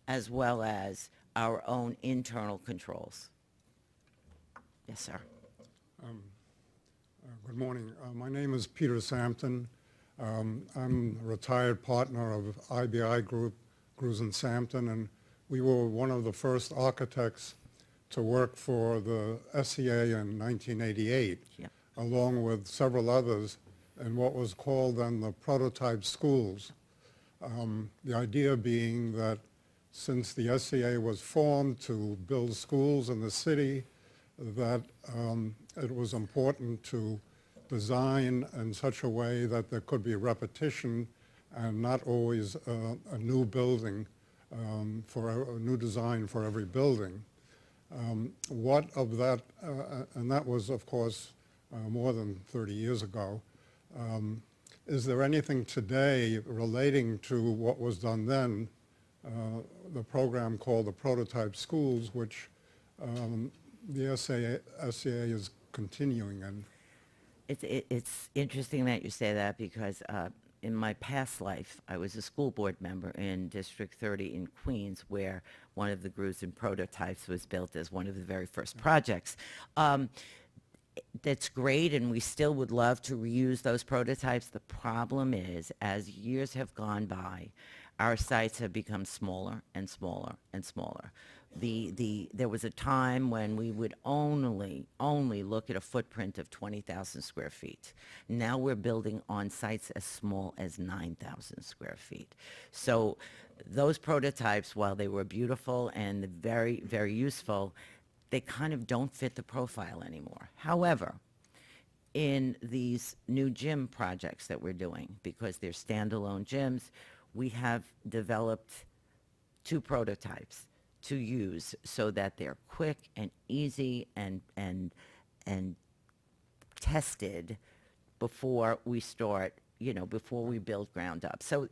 as well as our own internal controls. Yes, sir. Good morning. My name is Peter Sampton. I'm a retired partner of IBI Group, Grusin Sampton, and we were one of the first architects to work for the SCA in 1988, along with several others, in what was called then the prototype schools. The idea being that since the SCA was formed to build schools in the city, that it was important to design in such a way that there could be repetition and not always a new building, for a new design for every building. What of that, and that was, of course, more than 30 years ago. Is there anything today relating to what was done then, the program called the Prototype Schools, which the SCA is continuing in? It's interesting that you say that because in my past life, I was a school board member in District 30 in Queens, where one of the Grusin prototypes was built as one of the very first projects. That's great, and we still would love to reuse those prototypes. The problem is, as years have gone by, our sites have become smaller and smaller and smaller. There was a time when we would only look at a footprint of 20,000 square feet. Now we're building on sites as small as 9,000 square feet. So those prototypes, while they were beautiful and very, very useful, they kind of don't fit the profile anymore. However, in these new gym projects that we're doing, because they're standalone gyms, we have developed 2 prototypes to use so that they're quick and easy and tested before we start, before we build ground up. So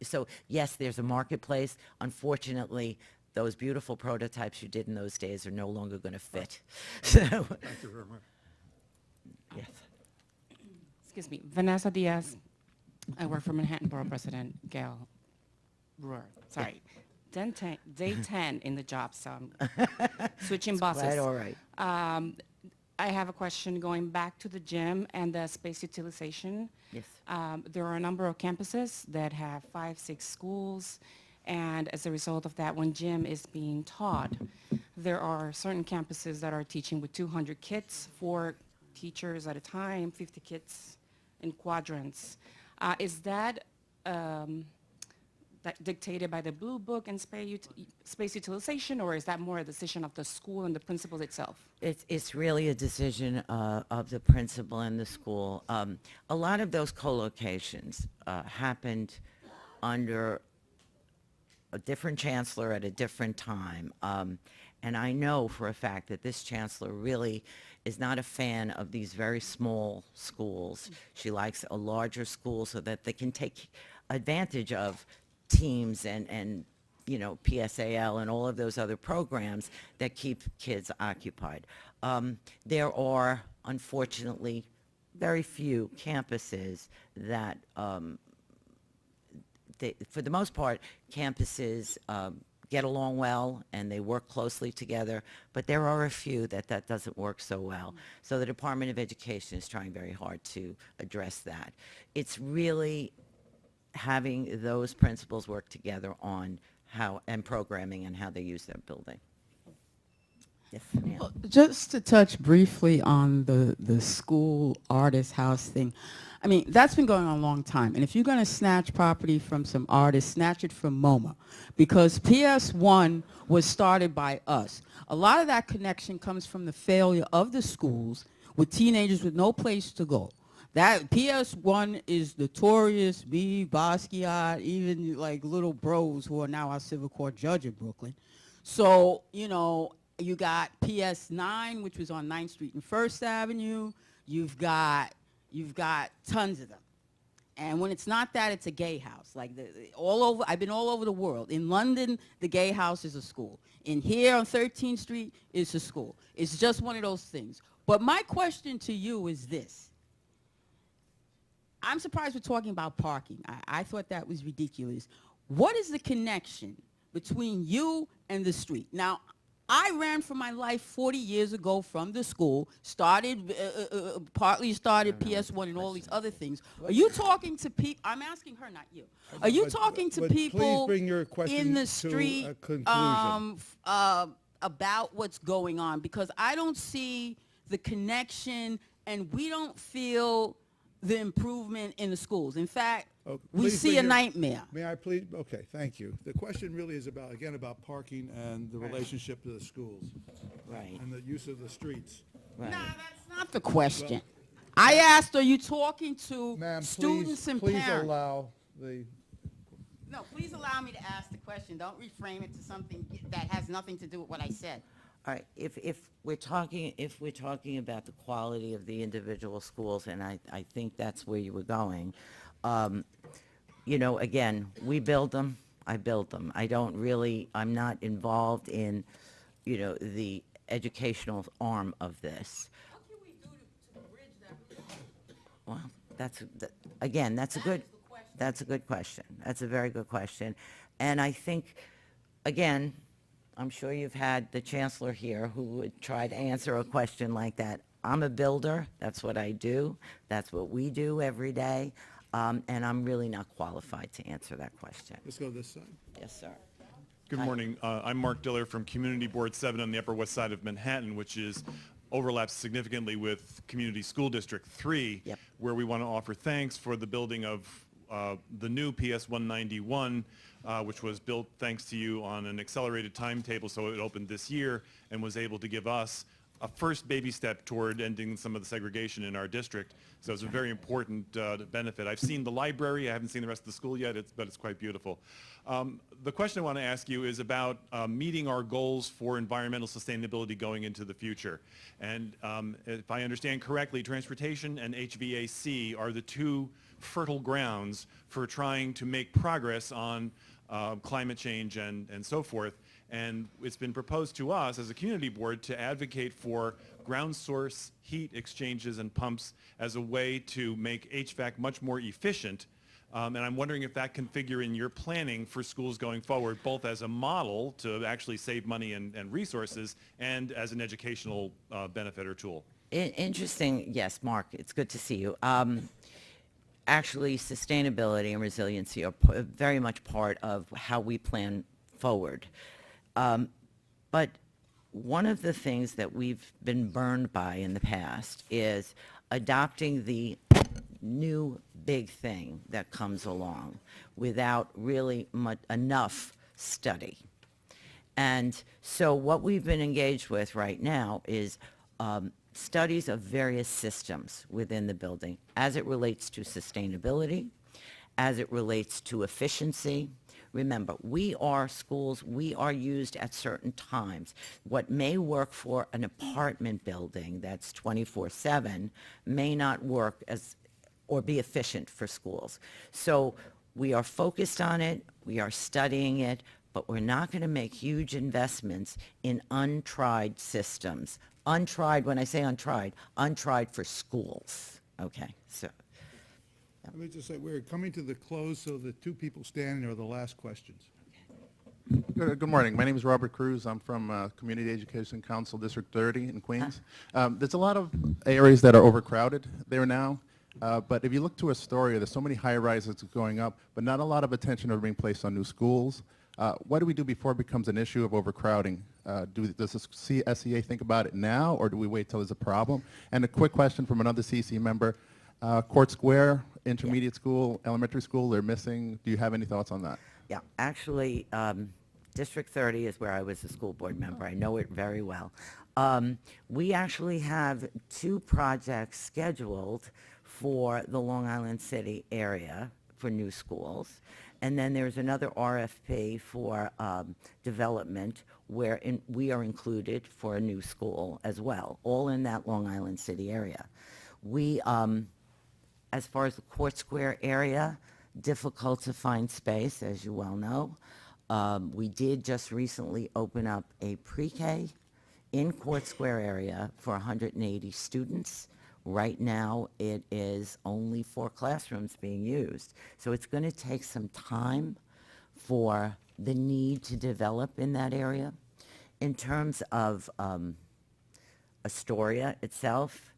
yes, there's a marketplace. Unfortunately, those beautiful prototypes you did in those days are no longer going to fit. Thank you very much. Yes. Excuse me, Vanessa Diaz. I work for Manhattan Borough President Gail Brewer. Sorry. Day 10 in the job, so I'm switching bosses. Quite all right. I have a question going back to the gym and the space utilization. Yes. There are a number of campuses that have 5, 6 schools, and as a result of that, when gym is being taught, there are certain campuses that are teaching with 200 kids, 4 teachers at a time, 50 kids in quadrants. Is that dictated by the Blue Book and space utilization, or is that more a decision of the school and the principal itself? It's really a decision of the principal and the school. A lot of those co-locations happened under a different chancellor at a different time. And I know for a fact that this chancellor really is not a fan of these very small schools. She likes a larger school so that they can take advantage of teams and PSAL and all of those other programs that keep kids occupied. There are, unfortunately, very few campuses that, for the most part, campuses get along well and they work closely together, but there are a few that doesn't work so well. So the Department of Education is trying very hard to address that. It's really having those principals work together on how, and programming and how they use their building. Yes, ma'am. Just to touch briefly on the school artist house thing. I mean, that's been going on a long time. And if you're going to snatch property from some artists, snatch it from MoMA. Because PS1 was started by us. A lot of that connection comes from the failure of the schools with teenagers with no place to go. That PS1 is notorious, me, Basquiat, even like little bros who are now our civil court judge in Brooklyn. So, you know, you got PS9, which was on 9th Street and 1st Avenue. You've got tons of them. And when it's not that, it's a gay house. Like all over, I've been all over the world. In London, the gay house is a school. In here on 13th Street, it's a school. It's just one of those things. But my question to you is this. I'm surprised we're talking about parking. I thought that was ridiculous. What is the connection between you and the street? Now, I ran for my life 40 years ago from the school, partly started PS1 and all these other things. Are you talking to people? I'm asking her, not you. Are you talking to people please bring your question in the to a street conclusion. about what's going on? Because I don't see the connection, and we don't feel the improvement in the schools. In fact, we Please see bring a your- nightmare. May I please? Okay, thank you. The question really is about, again, about parking and the relationship to the schools. Right. And the use of the streets. Right. That's not the question. I asked, are you talking to Ma'am, students and please parents? allow the, No, please allow me to ask the question. Don't reframe it to something that has nothing to do with what I said. All right, if we're talking about the quality of the individual schools, and I think that's where you were going, you know, again, we build them, I build them. I'm not involved in, you know, the educational arm of this. What can we do to bridge that? Well, that's a good question. That's a very good question. And I think, again, I'm sure you've had the chancellor here who would try to answer a question like that. I'm a builder. That's what I do. That's what we do every day. And I'm really not qualified to answer that question. let's go this side. Yes, sir. Good morning. I'm Mark Diller from Community Board 7 on the Upper West Side of Manhattan, which overlaps significantly with Community School District 3, Yep. where we want to offer thanks for the building of the new PS 191, which was built thanks to you on an accelerated timetable, so it opened this year and was able to give us a first baby step toward ending some of the segregation in our district. So it's a very important benefit. I've seen the library. I haven't seen the rest of the school yet, but it's quite beautiful. The question I want to ask you is about meeting our goals for environmental sustainability going into the future. And if I understand correctly, transportation and HVAC are the two fertile grounds for trying to make progress on climate change and so forth. And it's been proposed to us as a community board to advocate for ground source heat exchanges and pumps as a way to make HVAC much more efficient. And I'm wondering if that can figure in your planning for schools going forward, both as a model to actually save money and resources and as an educational benefit or tool. Interesting. Yes, Mark, it's good to see you. Actually, sustainability and resiliency are very much part of how we plan forward. But one of the things that we've been burned by in the past is adopting the new big thing that comes along without really enough study. And so what we've been engaged with right now is studies of various systems within the building as it relates to sustainability, as it relates to efficiency. Remember, we are schools, we are used at certain times. What may work for an apartment building that's 24/7 may not work or be efficient for schools. So we are focused on it, we are studying it, but we're not going to make huge investments in untried systems. Untried, when I say untried for schools, Okay, so, Let me just say, we're coming to the close, so the two people standing are the last questions. Good morning. My name is Robert Cruz. I'm from Community Education Council District 30 in Queens. There's a lot of areas that are overcrowded there now, but if you look to Astoria, there's so many high-rises going up, but not a lot of attention are being placed on new schools. What do we do before it becomes an issue of overcrowding? Does the SEA think about it now, or do we wait till there's a problem? And a quick question from another CC member. Court Square, intermediate school, elementary school, they're missing. Do you have any thoughts on that? yeah, actually, District 30 is where I was a school board member. I know it very well. We actually have 2 projects scheduled for the Long Island City area for new schools. And then there's another RFP for development where we are included for a new school as well, all in that Long Island City area. We, as far as the Court Square area, difficult to find space, as you well know. We did just recently open up a pre-K in Court Square area for 180 students. Right now, it is only 4 classrooms being used. So it's going to take some time for the need to develop in that area. In terms of Astoria itself,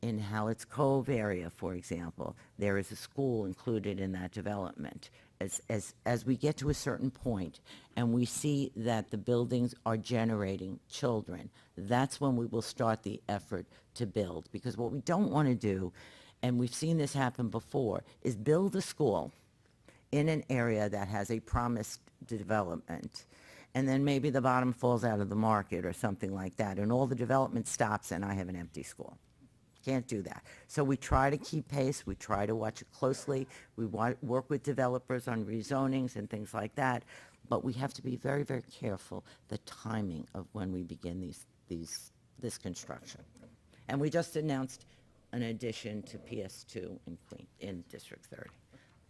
in Hallett's Cove area, for example, there is a school included in that development. As we get to a certain point and we see that the buildings are generating children, that's when we will start the effort to build. Because what we don't want to do, and we've seen this happen before, is build a school in an area that has a promised development, and then maybe the bottom falls out of the market or something like that, and all the development stops and I have an empty school. Can't do that. So we try to keep pace. We try to watch it closely. We work with developers on rezonings and things like that. But we have to be very, very careful the timing of when we begin this construction. And we just announced an addition to PS2 in District 30.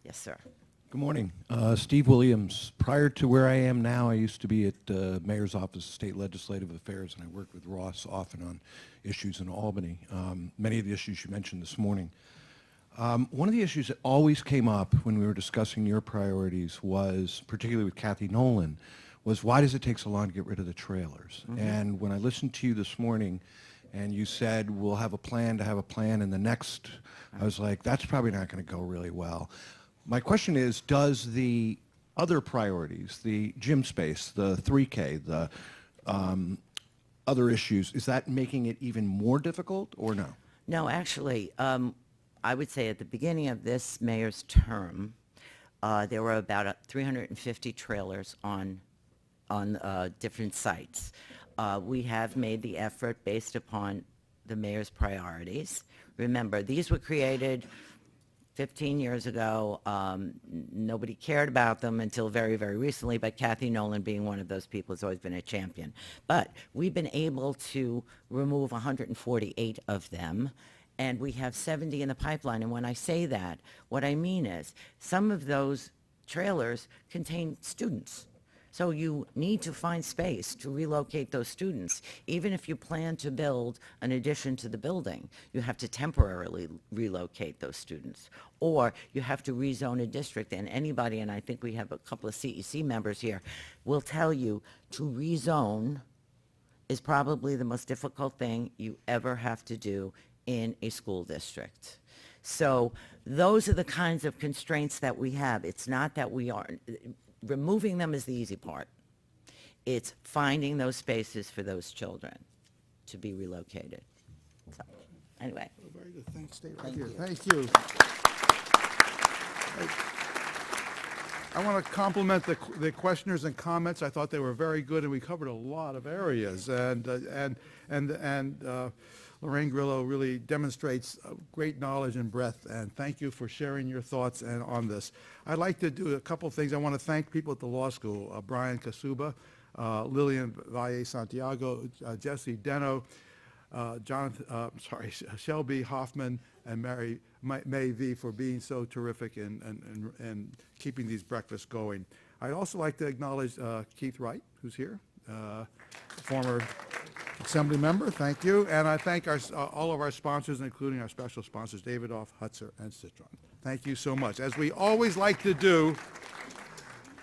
Yes, sir. Good morning. Steve Williams. Prior to where I am now, I used to be at the Mayor's Office of State Legislative Affairs, and I worked with Ross often on issues in Albany, many of the issues you mentioned this morning. One of the issues that always came up when we were discussing your priorities was, particularly with Kathy Nolan, was why does it take so long to get rid of the trailers? Mm-hmm. And when I listened to you this morning, and you said, we'll have a plan to have a plan in the next, I was like, that's probably not going to go really well. My question is, does the other priorities, the gym space, the 3K, the other issues, is that making it even more difficult or no? No, actually, I would say at the beginning of this mayor's term, there were about 350 trailers on different sites. We have made the effort based upon the mayor's priorities. Remember, these were created 15 years ago. Nobody cared about them until very, very recently, but Kathy Nolan, being one of those people, has always been a champion. But we've been able to remove 148 of them, and we have 70 in the pipeline. And when I say that, what I mean is some of those trailers contain students. So you need to find space to relocate those students. Even if you plan to build an addition to the building, you have to temporarily relocate those students. Or you have to rezone a district, and anybody, and I think we have a couple of CEC members here, will tell you to rezone is probably the most difficult thing you ever have to do in a school district. So those are the kinds of constraints that we have. It's not that we are... Removing them is the easy part. It's finding those spaces for those children to be relocated. So, anyway. Very good. Thanks. Stay right Thank here. you. Thank you. I want to compliment the questioners and comments. I thought they were very good, and we covered a lot of areas. And Lorraine Grillo really demonstrates great knowledge and breadth, and thank you for sharing your thoughts on this. I'd like to do a couple of things. I want to thank people at the law school, Brian Kasuba, Lillian Valle Santiago, Jesse Deno, Shelby Hoffman, and May V for being so terrific and keeping these breakfasts going. I'd also like to acknowledge Keith Wright, who's here, former Assembly Member, thank you. And I thank all of our sponsors, including our special sponsors, Davidoff, Hutzer, and Citron. Thank you so much. As we always like to do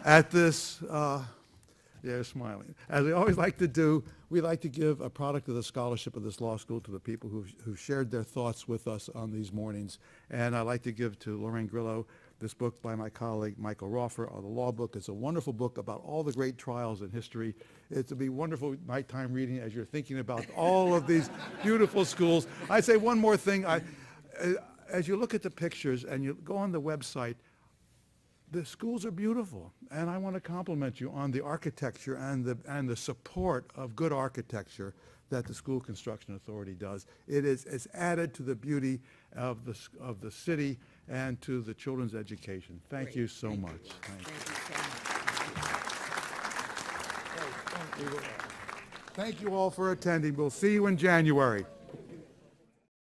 at this, yeah, smiling. As we always like to do, we like to give a product of the scholarship of this law school to the people who've shared their thoughts with us on these mornings. And I'd like to give to Lorraine Grillo this book by my colleague Michael Roffer, the law book. It's a wonderful book about all the great trials in history. It's to be wonderful nighttime reading as you're thinking about all of these beautiful schools. I'd say one more thing. As you look at the pictures and you go on the website, the schools are beautiful, and I want to compliment you on the architecture and the support of good architecture that the School Construction Authority does. It's added to the beauty of the city and to the children's education. Thank you so much. Thank you all for attending. We'll see you in January.